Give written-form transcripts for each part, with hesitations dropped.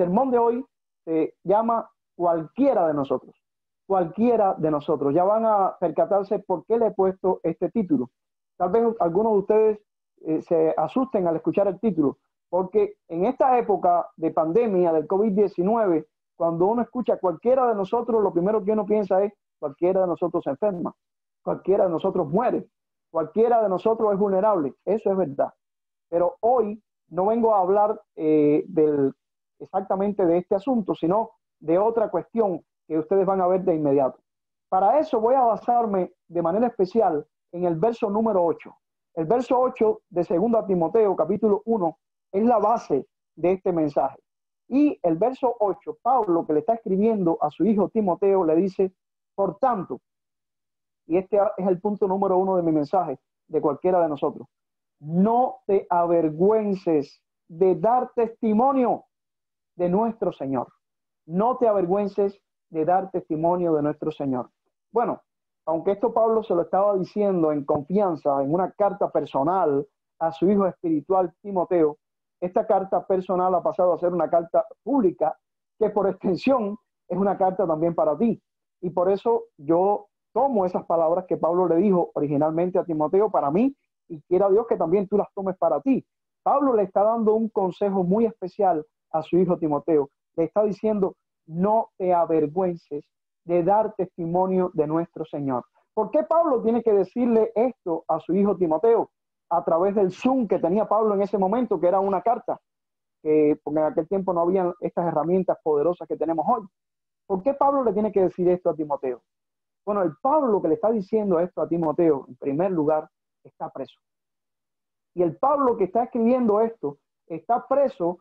sermón de hoy se llama Cualquiera de nosotros. Cualquiera de nosotros. Ya van a percatarse por qué le he puesto este título. Tal vez algunos de ustedes se asusten al escuchar el título, porque en esta época de pandemia del COVID-19, cuando uno escucha cualquiera de nosotros, lo primero que uno piensa es cualquiera de nosotros se enferma, cualquiera de nosotros muere, cualquiera de nosotros es vulnerable. Eso es verdad. Pero hoy no vengo a hablar exactamente de este asunto, sino de otra cuestión que ustedes van a ver de inmediato. Para eso voy a basarme de manera especial en el verso número 8. El verso 8 de 2 Timoteo, capítulo 1, es la base de este mensaje. Y el verso 8, Pablo, que le está escribiendo a su hijo Timoteo, le dice, por tanto, y este es el punto número 1 de mi mensaje, de cualquiera de nosotros, no te avergüences de dar testimonio de nuestro Señor. No te avergüences de dar testimonio de nuestro Señor. Bueno, aunque esto Pablo se lo estaba diciendo en confianza, en una carta personal a su hijo espiritual Timoteo, esta carta personal ha pasado a ser una carta pública, que por extensión es una carta también para ti. Y por eso yo tomo esas palabras que Pablo le dijo originalmente a Timoteo para mí, y quiera Dios que también tú las tomes para ti. Pablo le está dando un consejo muy especial a su hijo Timoteo. Le está diciendo, no te avergüences de dar testimonio de nuestro Señor. ¿Por qué Pablo tiene que decirle esto a su hijo Timoteo? A través del Zoom que tenía Pablo en ese momento, que era una carta, porque en aquel tiempo no habían estas herramientas poderosas que tenemos hoy. ¿Por qué Pablo le tiene que decir esto a Timoteo? Bueno, el Pablo que le está diciendo esto a Timoteo, en primer lugar, está preso. Y el Pablo que está escribiendo esto, está preso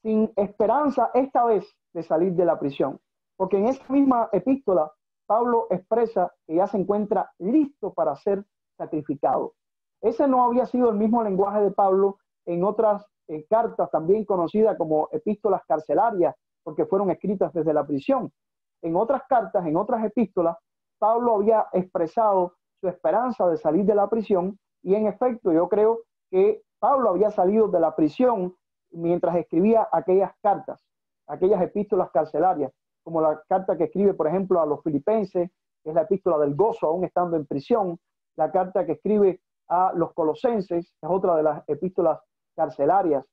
sin esperanza esta vez de salir de la prisión. Porque en esa misma epístola, Pablo expresa que ya se encuentra listo para ser sacrificado. Ese no había sido el mismo lenguaje de Pablo en otras cartas, también conocidas como epístolas carcelarias, porque fueron escritas desde la prisión. En otras cartas, en otras epístolas, Pablo había expresado su esperanza de salir de la prisión, y en efecto yo creo que Pablo había salido de la prisión mientras escribía aquellas cartas, aquellas epístolas carcelarias, como la carta que escribe, por ejemplo, a los filipenses, que es la epístola del gozo, aún estando en prisión, la carta que escribe a los colosenses, que es otra de las epístolas carcelarias.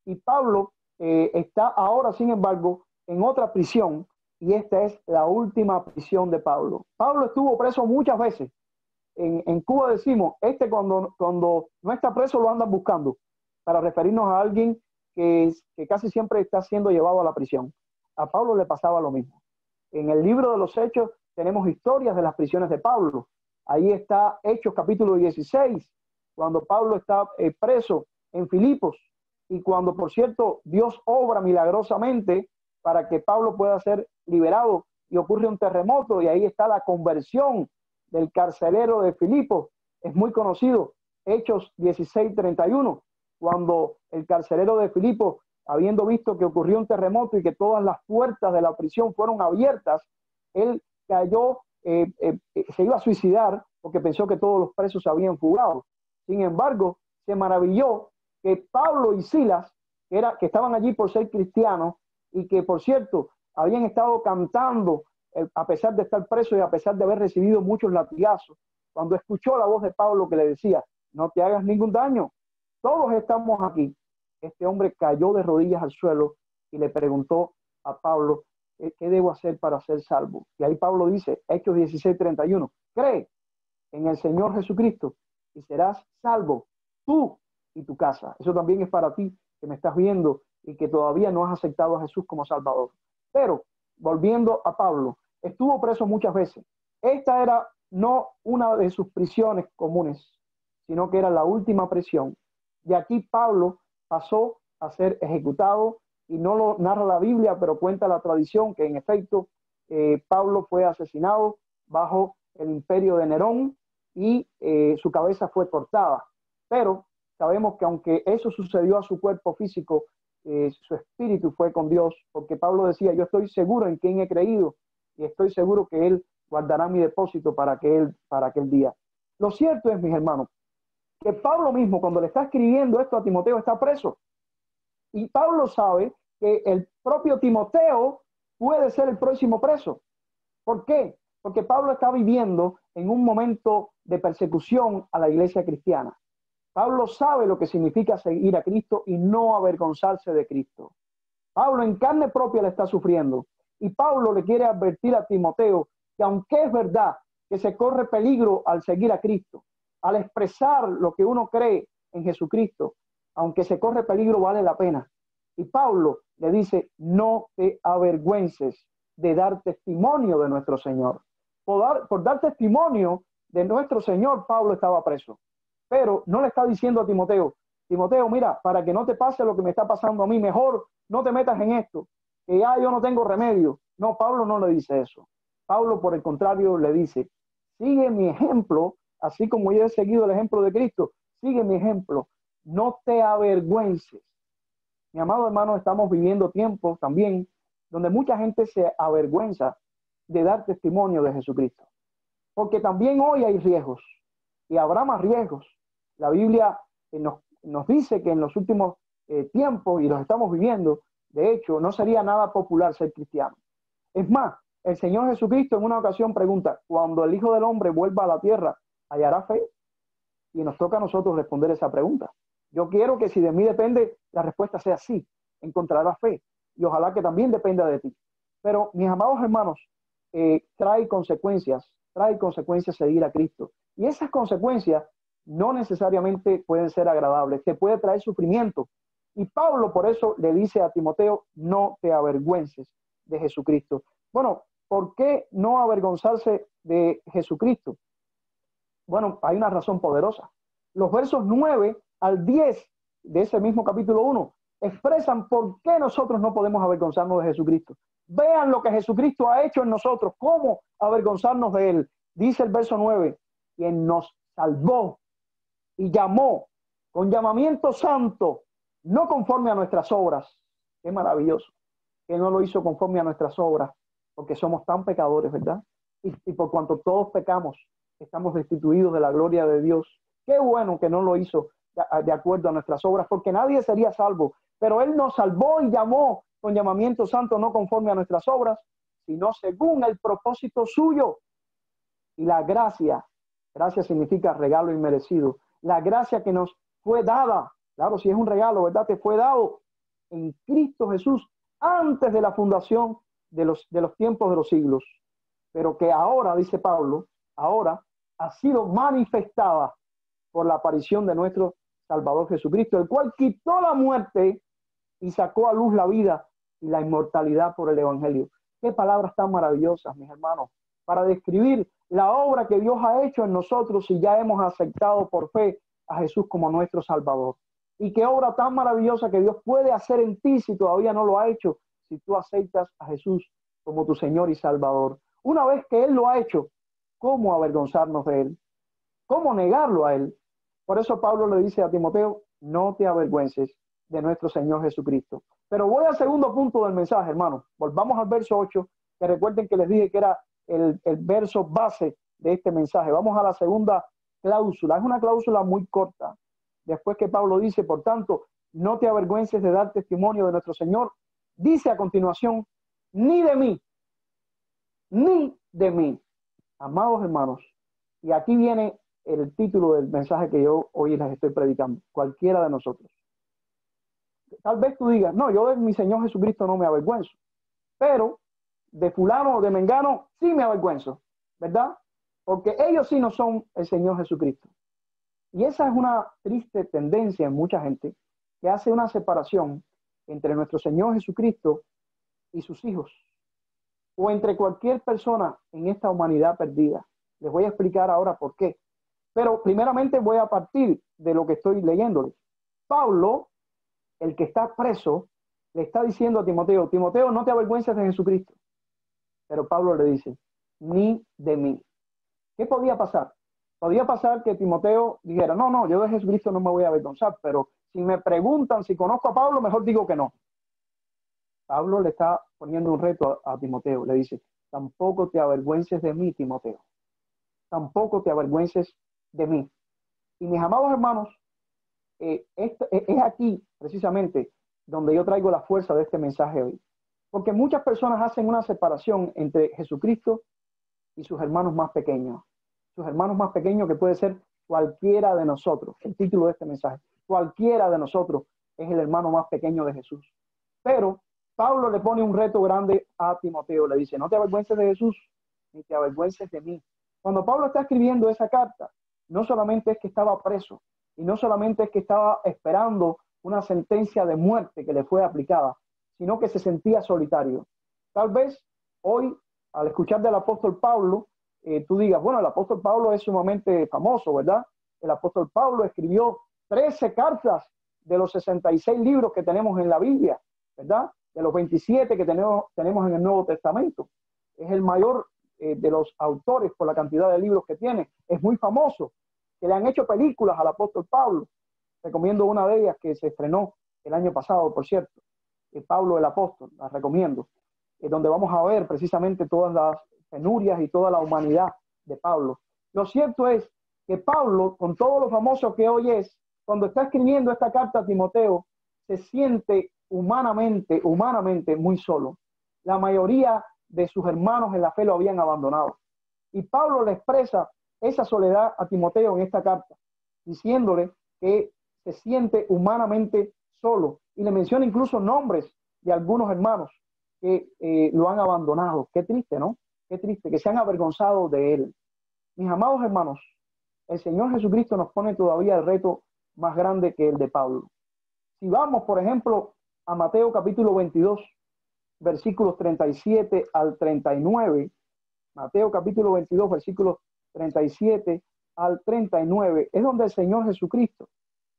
Y Pablo está ahora, sin embargo, en otra prisión, y esta es la última prisión de Pablo. Pablo estuvo preso muchas veces. En Cuba decimos, cuando no está preso lo andan buscando, para referirnos a alguien que casi siempre está siendo llevado a la prisión. A Pablo le pasaba lo mismo. En el libro de los Hechos tenemos historias de las prisiones de Pablo. Ahí está Hechos capítulo 16, cuando Pablo está preso en Filipos, y cuando, por cierto, Dios obra milagrosamente para que Pablo pueda ser liberado, y ocurre un terremoto, y ahí está la conversión del carcelero de Filipos. Es muy conocido, Hechos 16:31, cuando el carcelero de Filipos, habiendo visto que ocurrió un terremoto y que todas las puertas de la prisión fueron abiertas, él cayó, se iba a suicidar porque pensó que todos los presos se habían fugado. Sin embargo, se maravilló que Pablo y Silas, que estaban allí por ser cristianos, y que, por cierto, habían estado cantando a pesar de estar preso y a pesar de haber recibido muchos latigazos, cuando escuchó la voz de Pablo que le decía, no te hagas ningún daño, todos estamos aquí. Este hombre cayó de rodillas al suelo y le preguntó a Pablo, ¿qué debo hacer para ser salvo? Y ahí Pablo dice, Hechos 16:31, cree en el Señor Jesucristo y serás salvo, tú y tu casa. Eso también es para ti que me estás viendo y que todavía no has aceptado a Jesús como Salvador. Pero, volviendo a Pablo, estuvo preso muchas veces. Esta era no una de sus prisiones comunes, sino que era la última prisión. Y aquí Pablo pasó a ser ejecutado, y no lo narra la Biblia, pero cuenta la tradición que en efecto Pablo fue asesinado bajo el imperio de Nerón, y su cabeza fue cortada. Pero sabemos que aunque eso sucedió a su cuerpo físico, su espíritu fue con Dios, porque Pablo decía, yo estoy seguro en quién he creído, y estoy seguro que Él guardará mi depósito para aquel día. Lo cierto es, mis hermanos, que Pablo mismo, cuando le está escribiendo esto a Timoteo, está preso. Y Pablo sabe que propio Timoteo puede ser el próximo preso. ¿Por qué? Porque Pablo está viviendo en un momento de persecución a la iglesia cristiana. Pablo sabe lo que significa seguir a Cristo y no avergonzarse de Cristo. Pablo en carne propia le está sufriendo. Y Pablo le quiere advertir a Timoteo que aunque es verdad que se corre peligro al seguir a Cristo, al expresar lo que uno cree en Jesucristo, aunque se corre peligro, vale la pena. Y Pablo le dice, no te avergüences de dar testimonio de nuestro Señor. Por dar testimonio de nuestro Señor, Pablo estaba preso. Pero no le está diciendo a Timoteo, Timoteo, mira, para que no te pase lo que me está pasando a mí, mejor no te metas en esto, que ya yo no tengo remedio. No, Pablo no le dice eso. Pablo, por el contrario, le dice, sigue mi ejemplo, así como yo he seguido el ejemplo de Cristo, sigue mi ejemplo, no te avergüences. Mi amado hermano, estamos viviendo tiempos también donde mucha gente se avergüenza de dar testimonio de Jesucristo. Porque también hoy hay riesgos y habrá más riesgos. La Biblia nos dice que en los últimos tiempos, y los estamos viviendo, de hecho, no sería nada popular ser cristiano. Es más, el Señor Jesucristo en una ocasión pregunta, cuando el Hijo del Hombre vuelva a la tierra, ¿hallará fe? Y nos toca a nosotros responder esa pregunta. Yo quiero que si de mí depende, la respuesta sea sí, encontrará fe. Y ojalá que también dependa de ti. Pero, mis amados hermanos, trae consecuencias seguir a Cristo. Y esas consecuencias no necesariamente pueden ser agradables, te puede traer sufrimiento. Y Pablo por eso le dice a Timoteo, no te avergüences de Jesucristo. Bueno, ¿por qué no avergonzarse de Jesucristo? Bueno, hay una razón poderosa. Los versos 9 al 10 de ese mismo capítulo 1 expresan por qué nosotros no podemos avergonzarnos de Jesucristo. Vean lo que Jesucristo ha hecho en nosotros, cómo avergonzarnos de él. Dice el verso 9, quien nos salvó y llamó con llamamiento santo, no conforme a nuestras obras. Qué maravilloso, que no lo hizo conforme a nuestras obras, porque somos tan pecadores, ¿verdad? Y por cuanto todos pecamos, estamos destituidos de la gloria de Dios. Qué bueno que no lo hizo de acuerdo a nuestras obras, porque nadie sería salvo. Pero Él nos salvó y llamó con llamamiento santo, no conforme a nuestras obras, sino según el propósito suyo. Y la gracia, gracia significa regalo inmerecido, la gracia que nos fue dada, claro, si es un regalo, ¿verdad? Te fue dado en Cristo Jesús antes de la fundación de los tiempos de los siglos, pero que ahora, dice Pablo, ahora ha sido manifestada por la aparición de nuestro Salvador Jesucristo, el cual quitó la muerte y sacó a luz la vida y la inmortalidad por el Evangelio. Qué palabras tan maravillosas, mis hermanos, para describir la obra que Dios ha hecho en nosotros y ya hemos aceptado por fe a Jesús como nuestro Salvador. Y qué obra tan maravillosa que Dios puede hacer en ti si todavía no lo ha hecho, si tú aceptas a Jesús como tu Señor y Salvador. Una vez que Él lo ha hecho, ¿cómo avergonzarnos de Él? ¿Cómo negarlo a Él? Por eso Pablo le dice a Timoteo, no te avergüences de nuestro Señor Jesucristo. Pero voy al segundo punto del mensaje, hermano. Volvamos al verso 8, que recuerden que les dije que era el verso base de este mensaje. Vamos a la segunda cláusula. Es una cláusula muy corta. Después que Pablo dice, por tanto, no te avergüences de dar testimonio de nuestro Señor. Dice a continuación, ni de mí, ni de mí. Amados hermanos, y aquí viene el título del mensaje que yo hoy les estoy predicando. Cualquiera de nosotros. Tal vez tú digas, no, yo de mi Señor Jesucristo no me avergüenzo, pero de fulano o de mengano sí me avergüenzo, ¿verdad? Porque ellos sí no son el Señor Jesucristo. Y esa es una triste tendencia en mucha gente que hace una separación entre nuestro Señor Jesucristo y sus hijos, o entre cualquier persona en esta humanidad perdida. Les voy a explicar ahora por qué. Pero primeramente voy a partir de lo que estoy leyéndoles. Pablo, el que está preso, le está diciendo a Timoteo, Timoteo, no te avergüences de Jesucristo. Pero Pablo le dice, ni de mí. ¿Qué podía pasar? Podía pasar que Timoteo dijera, no, yo de Jesucristo no me voy a avergonzar, pero si me preguntan si conozco a Pablo, mejor digo que no. Pablo le está poniendo un reto a Timoteo, le dice, tampoco te avergüences de mí, Timoteo. Tampoco te avergüences de mí. Y mis amados hermanos, es aquí precisamente donde yo traigo la fuerza de este mensaje hoy. Porque muchas personas hacen una separación entre Jesucristo y sus hermanos más pequeños. Sus hermanos más pequeños, que puede ser cualquiera de nosotros. El título de este mensaje: cualquiera de nosotros es el hermano más pequeño de Jesús. Pero Pablo le pone un reto grande a Timoteo. Le dice: no te avergüences de Jesús, ni te avergüences de mí. Cuando Pablo está escribiendo esa carta, no solamente es que estaba preso, y no solamente es que estaba esperando una sentencia de muerte que le fue aplicada, sino que se sentía solitario. Tal vez hoy, al escuchar del apóstol Pablo, tú digas: bueno, el apóstol Pablo es sumamente famoso, ¿verdad? El apóstol Pablo escribió 13 cartas de los 66 libros que tenemos en la Biblia, ¿verdad? De los 27 que tenemos en el Nuevo Testamento. Es el mayor de los autores por la cantidad de libros que tiene. Es muy famoso, que le han hecho películas al apóstol Pablo. Recomiendo una de ellas que se estrenó el año pasado, por cierto, Pablo el Apóstol, la recomiendo, donde vamos a ver precisamente todas las penurias y toda la humanidad de Pablo. Lo cierto es que Pablo, con todo lo famoso que hoy es, cuando está escribiendo esta carta a Timoteo, se siente humanamente muy solo. La mayoría de sus hermanos en la fe lo habían abandonado. Y Pablo le expresa esa soledad a Timoteo en esta carta, diciéndole que se siente humanamente solo. Y le menciona incluso nombres de algunos hermanos que lo han abandonado. Qué triste, ¿no? Qué triste, que se han avergonzado de él. Mis amados hermanos, el Señor Jesucristo nos pone todavía el reto más grande que el de Pablo. Si vamos, por ejemplo, a Mateo capítulo 22, versículos 37 al 39, Mateo capítulo 22, versículos 37 al 39, es donde el Señor Jesucristo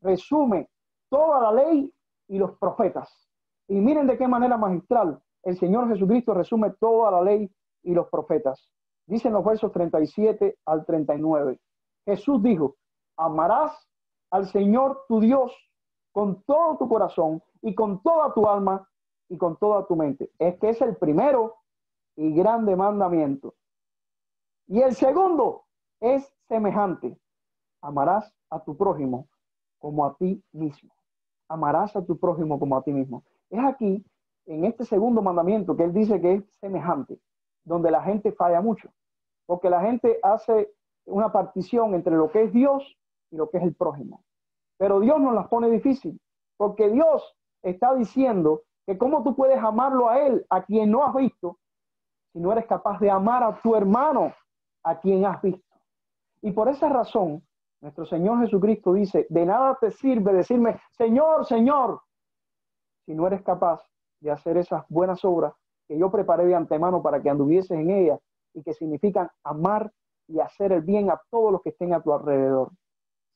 resume toda la ley y los profetas. Y miren de qué manera magistral el Señor Jesucristo resume toda la ley y los profetas. Dicen los versos 37 al 39. Jesús dijo: amarás al Señor tu Dios con todo tu corazón y con toda tu alma y con toda tu mente. Este es el primero y grande mandamiento. Y el segundo es semejante: amarás a tu prójimo como a ti mismo. Amarás a tu prójimo como a ti mismo. Es aquí, en este segundo mandamiento, que él dice que es semejante, donde la gente falla mucho, porque la gente hace una partición entre lo que es Dios y lo que es el prójimo. Pero Dios nos las pone difícil, porque Dios está diciendo que cómo tú puedes amarlo a él, a quien no has visto, si no eres capaz de amar a tu hermano, a quien has visto. Y por esa razón, nuestro Señor Jesucristo dice: de nada te sirve decirme Señor, Señor, si no eres capaz de hacer esas buenas obras que yo preparé de antemano para que anduvieses en ellas, y que significan amar y hacer el bien a todos los que estén a tu alrededor.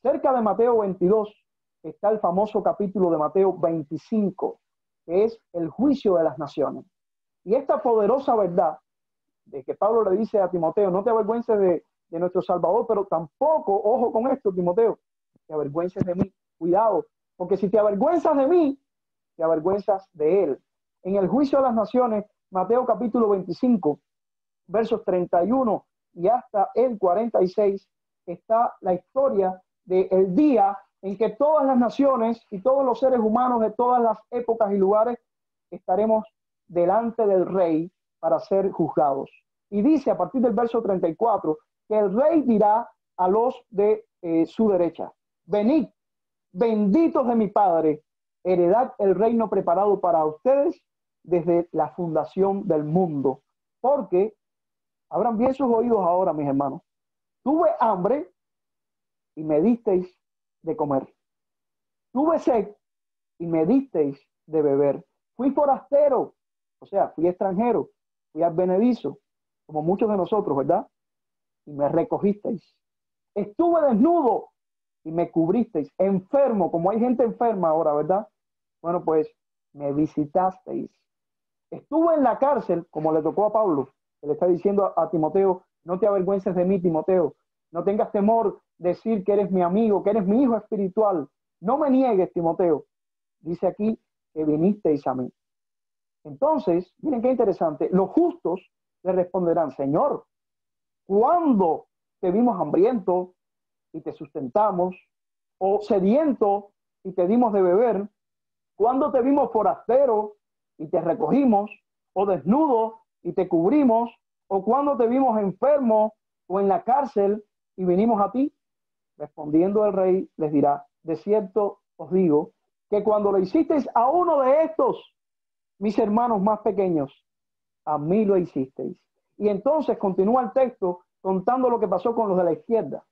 Cerca de Mateo 22 está el famoso capítulo de Mateo 25, que es el juicio de las naciones. Y esta poderosa verdad de que Pablo le dice a Timoteo: no te avergüences de nuestro Salvador, pero tampoco, ojo con esto, Timoteo, te avergüences de mí. Cuidado, porque si te avergüenzas de mí, te avergüenzas de él. En el juicio de las naciones, Mateo capítulo 25, versos 31 y hasta el 46, está la historia del día en que todas las naciones y todos los seres humanos de todas las épocas y lugares estaremos delante del rey para ser juzgados. Y dice a partir del verso 34 que el rey dirá a los de su derecha: venid, benditos de mi Padre, heredad el reino preparado para ustedes desde la fundación del mundo. Porque, abran bien sus oídos ahora, mis hermanos, tuve hambre y me disteis de comer. Tuve sed y me disteis de beber. Fui forastero, o sea, fui extranjero, fui advenedizo, como muchos de nosotros, ¿verdad? Y me recogisteis. Estuve desnudo y me cubristeis. Enfermo, como hay gente enferma ahora, ¿verdad? Bueno, pues me visitasteis. Estuve en la cárcel, como le tocó a Pablo, que le está diciendo a Timoteo: no te avergüences de mí, Timoteo. No tengas temor de decir que eres mi amigo, que eres mi hijo espiritual. No me niegues, Timoteo. Dice aquí que vinisteis a mí. Entonces, miren qué interesante, los justos le responderán: Señor, ¿cuándo te vimos hambriento y te sustentamos? ¿O sediento y te dimos de beber? ¿Cuándo te vimos forastero y te recogimos? o desnudo y te cubrimos, o cuando te vimos enfermo o en la cárcel y vinimos a ti? Respondiendo el rey les dirá: de cierto os digo que cuando lo hicisteis a uno de estos, mis hermanos más pequeños, a mí lo hicisteis. Y entonces continúa el texto contando lo que pasó con los de la izquierda.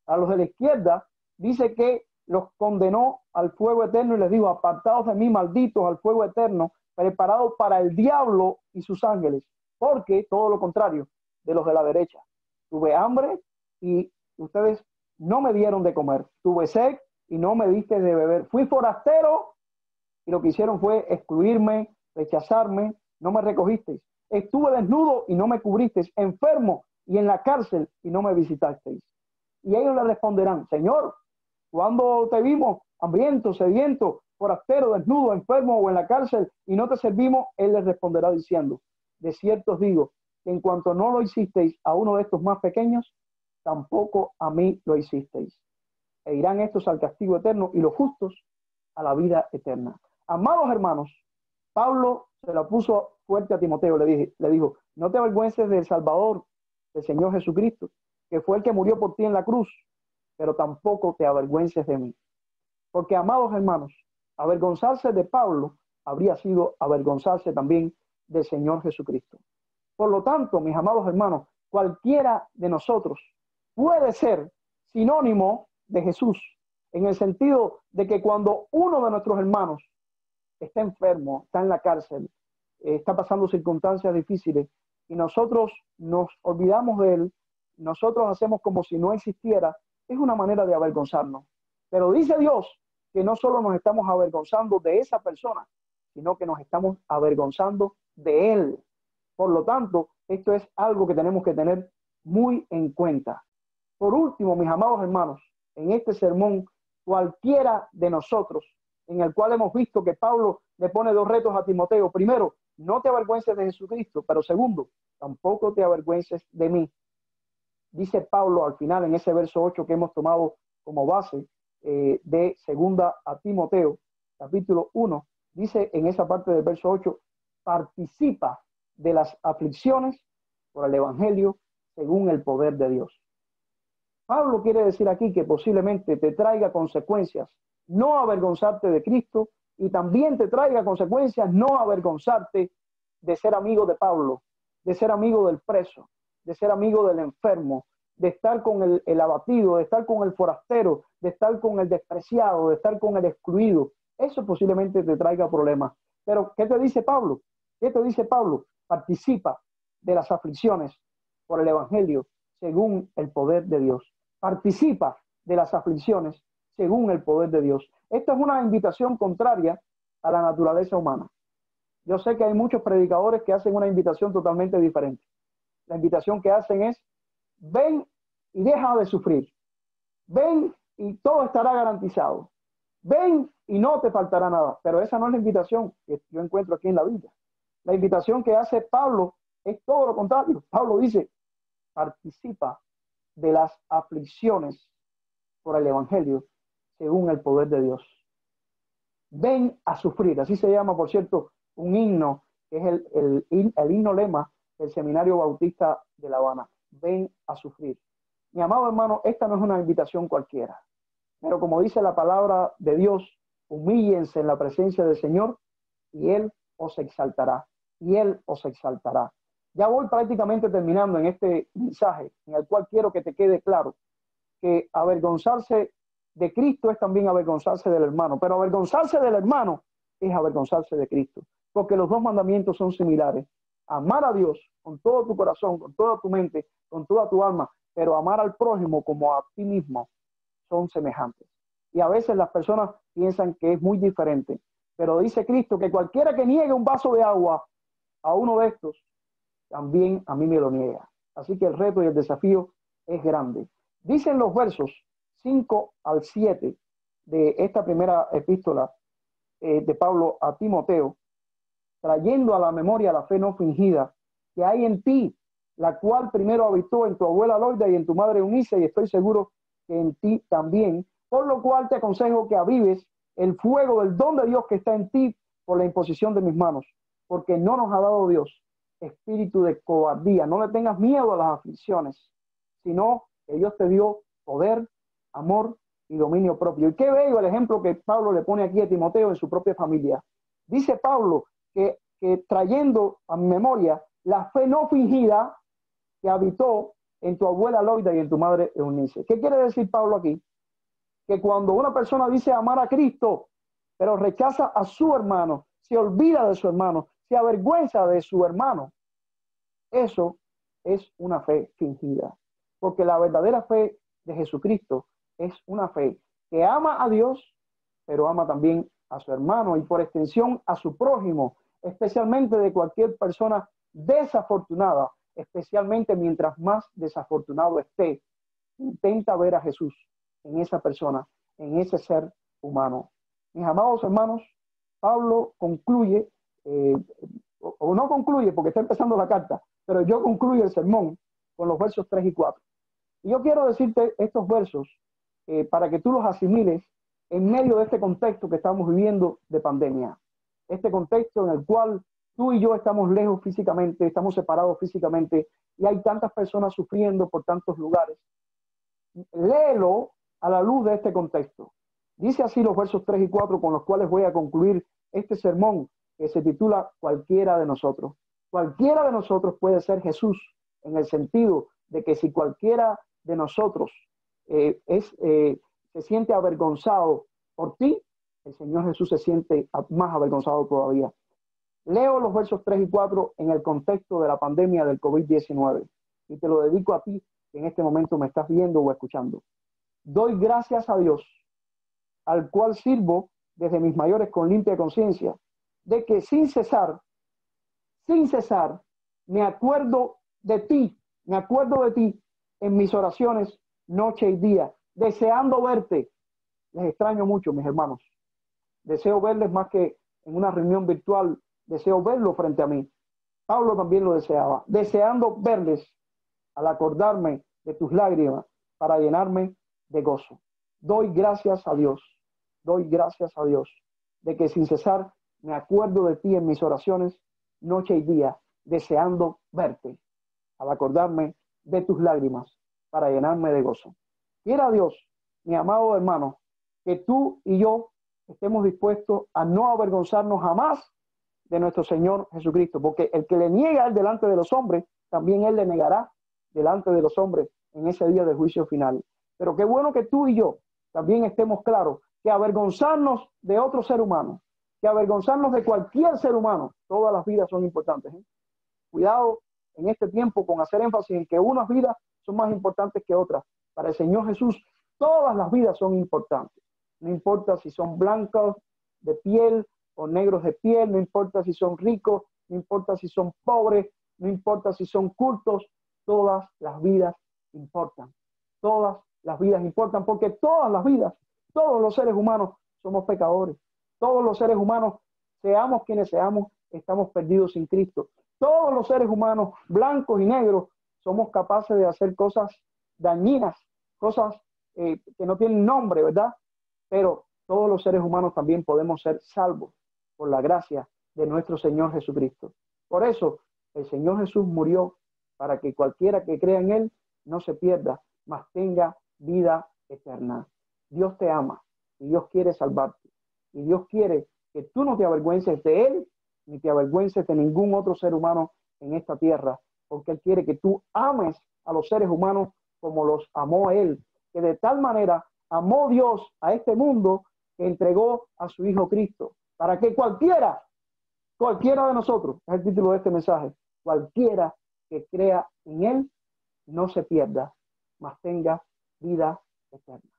A los de la izquierda dice que los condenó al fuego eterno y les dijo: apartados de mí, malditos, al fuego eterno, preparado para el diablo y sus ángeles. Porque todo lo contrario de los de la derecha. Tuve hambre y ustedes no me dieron de comer. Tuve sed y no me diste de beber. Fui forastero y lo que hicieron fue excluirme, rechazarme, no me recogisteis. Estuve desnudo y no me cubristeis, enfermo y en la cárcel y no me visitasteis. Y ellos le responderán: Señor, ¿cuándo te vimos hambriento, sediento, forastero, desnudo, enfermo o en la cárcel y no te servimos? Él les responderá diciendo: de cierto os digo que en cuanto no lo hicisteis a uno de estos más pequeños, tampoco a mí lo hicisteis. E irán estos al castigo eterno y los justos a la vida eterna. Amados hermanos, Pablo se la puso fuerte a Timoteo, le dijo: no te avergüences del Salvador, del Señor Jesucristo, que fue el que murió por ti en la cruz, pero tampoco te avergüences de mí. Porque, amados hermanos, avergonzarse de Pablo habría sido avergonzarse también del Señor Jesucristo. Por lo tanto, mis amados hermanos, cualquiera de nosotros puede ser sinónimo de Jesús, en el sentido de que cuando uno de nuestros hermanos está enfermo, está en la cárcel, está pasando circunstancias difíciles y nosotros nos olvidamos de él, nosotros hacemos como si no existiera, es una manera de avergonzarnos. Pero dice Dios que no solo nos estamos avergonzando de esa persona, sino que nos estamos avergonzando de él. Por lo tanto, esto es algo que tenemos que tener muy en cuenta. Por último, mis amados hermanos, en este sermón, cualquiera de nosotros, en el cual hemos visto que Pablo le pone dos retos a Timoteo. Primero, no te avergüences de Jesucristo, pero segundo, tampoco te avergüences de mí. Dice Pablo al final, en ese verso 8 que hemos tomado como base de segunda a Timoteo, capítulo 1, dice en esa parte del verso 8: participa de las aflicciones por el evangelio según el poder de Dios. Pablo quiere decir aquí que posiblemente te traiga consecuencias no avergonzarte de Cristo, y también te traiga consecuencias no avergonzarte de ser amigo de Pablo, de ser amigo del preso, de ser amigo del enfermo, de estar con el abatido, de estar con el forastero, de estar con el despreciado, de estar con el excluido. Eso posiblemente te traiga problemas. Pero, ¿qué te dice Pablo? ¿Qué te dice Pablo? Participa de las aflicciones por el evangelio según el poder de Dios. Participa de las aflicciones según el poder de Dios. Esta es una invitación contraria a la naturaleza humana. Yo sé que hay muchos predicadores que hacen una invitación totalmente diferente. La invitación que hacen es: ven y deja de sufrir. Ven y todo estará garantizado. Ven y no te faltará nada. Pero esa no es la invitación que yo encuentro aquí en la Biblia. La invitación que hace Pablo es todo lo contrario. Pablo dice: participa de las aflicciones por el evangelio según el poder de Dios. Ven a sufrir. Así se llama, por cierto, un himno, que es el himno lema del Seminario Bautista de La Habana. Ven a sufrir. Mi amado hermano, esta no es una invitación cualquiera, pero como dice la palabra de Dios, humíllense en la presencia del Señor y Él os exaltará, y Él os exaltará. Ya voy prácticamente terminando en este mensaje, en el cual quiero que te quede claro que avergonzarse de Cristo es también avergonzarse del hermano, pero avergonzarse del hermano es avergonzarse de Cristo, porque los dos mandamientos son similares: amar a Dios con todo tu corazón, con toda tu mente, con toda tu alma, pero amar al prójimo como a ti mismo son semejantes. Y a veces las personas piensan que es muy diferente, pero dice Cristo que cualquiera que niegue un vaso de agua a uno de estos, también a mí me lo niega. Así que el reto y el desafío es grande. Dicen los versos 5 al 7 de esta primera epístola de Pablo a Timoteo, trayendo a la memoria la fe no fingida que hay en ti, la cual primero habitó en tu abuela Loida y en tu madre Eunice, y estoy seguro que en ti también, por lo cual te aconsejo que avives el fuego del don de Dios que está en ti por la imposición de mis manos. porque no nos ha dado Dios espíritu de cobardía. No le tengas miedo a las aflicciones, sino que Dios te dio poder, amor y dominio propio. Y qué bello el ejemplo que Pablo le pone aquí a Timoteo en su propia familia. Dice Pablo que trayendo a mi memoria la fe no fingida que habitó en tu abuela Loida y en tu madre Eunice. ¿Qué quiere decir Pablo aquí? Que cuando una persona dice amar a Cristo, pero rechaza a su hermano, se olvida de su hermano, se avergüenza de su hermano, eso es una fe fingida. Porque la verdadera fe de Jesucristo es una fe que ama a Dios, pero ama también a su hermano y por extensión a su prójimo, especialmente de cualquier persona desafortunada, especialmente mientras más desafortunado esté. Intenta ver a Jesús en esa persona, en ese ser humano. Mis amados hermanos, Pablo concluye, o no concluye porque está empezando la carta, pero yo concluyo el sermón con los versos 3 y 4. Y yo quiero decirte estos versos para que tú los asimiles en medio de este contexto que estamos viviendo de pandemia. Este contexto en el cual tú y yo estamos lejos físicamente, estamos separados físicamente y hay tantas personas sufriendo por tantos lugares. Léelo a la luz de este contexto. Dice así los versos 3 y 4 con los cuales voy a concluir este sermón que se titula Cualquiera de nosotros. Cualquiera de nosotros puede ser Jesús, en el sentido de que si cualquiera de nosotros se siente avergonzado por ti, el Señor Jesús se siente más avergonzado todavía. Leo los versos 3 y 4 en el contexto de la pandemia del COVID-19 y te lo dedico a ti que en este momento me estás viendo o escuchando. Doy gracias a Dios, al cual sirvo desde mis mayores con limpia conciencia, de que sin cesar, me acuerdo de ti en mis oraciones noche y día, deseando verte. Les extraño mucho, mis hermanos. Deseo verles más que en una reunión virtual, deseo verlos frente a mí. Pablo también lo deseaba, deseando verles al acordarme de tus lágrimas para llenarme de gozo. Doy gracias a Dios de que sin cesar me acuerdo de ti en mis oraciones noche y día, deseando verte al acordarme de tus lágrimas para llenarme de gozo. Quiera Dios, mi amado hermano, que tú y yo estemos dispuestos a no avergonzarnos jamás de nuestro Señor Jesucristo, porque el que le niega él delante de los hombres, también él le negará delante de los hombres en ese día del juicio final. Pero qué bueno que tú y yo también estemos claros que avergonzarnos de otro ser humano, que avergonzarnos de cualquier ser humano, todas las vidas son importantes. Cuidado en este tiempo con hacer énfasis en que unas vidas son más importantes que otras. Para el Señor Jesús, todas las vidas son importantes. No importa si son blancos de piel o negros de piel, no importa si son ricos, no importa si son pobres, no importa si son cultos, todas las vidas importan. Todas las vidas importan porque todas las vidas, todos los seres humanos somos pecadores. Todos los seres humanos, seamos quienes seamos, estamos perdidos sin Cristo. Todos los seres humanos, blancos y negros, somos capaces de hacer cosas dañinas, cosas que no tienen nombre, ¿verdad? Pero todos los seres humanos también podemos ser salvos por la gracia de nuestro Señor Jesucristo. Por eso, el Señor Jesús murió para que cualquiera que crea en Él no se pierda, mas tenga vida eterna. Dios te ama y Dios quiere salvarte. Y Dios quiere que tú no te avergüences de Él, ni te avergüences de ningún otro ser humano en esta tierra, porque Él quiere que tú ames a los seres humanos como los amó Él, que de tal manera amó Dios a este mundo que entregó a su Hijo Cristo, para que cualquiera de nosotros, es el título de este mensaje, cualquiera que crea en Él no se pierda, mas tenga vida eterna.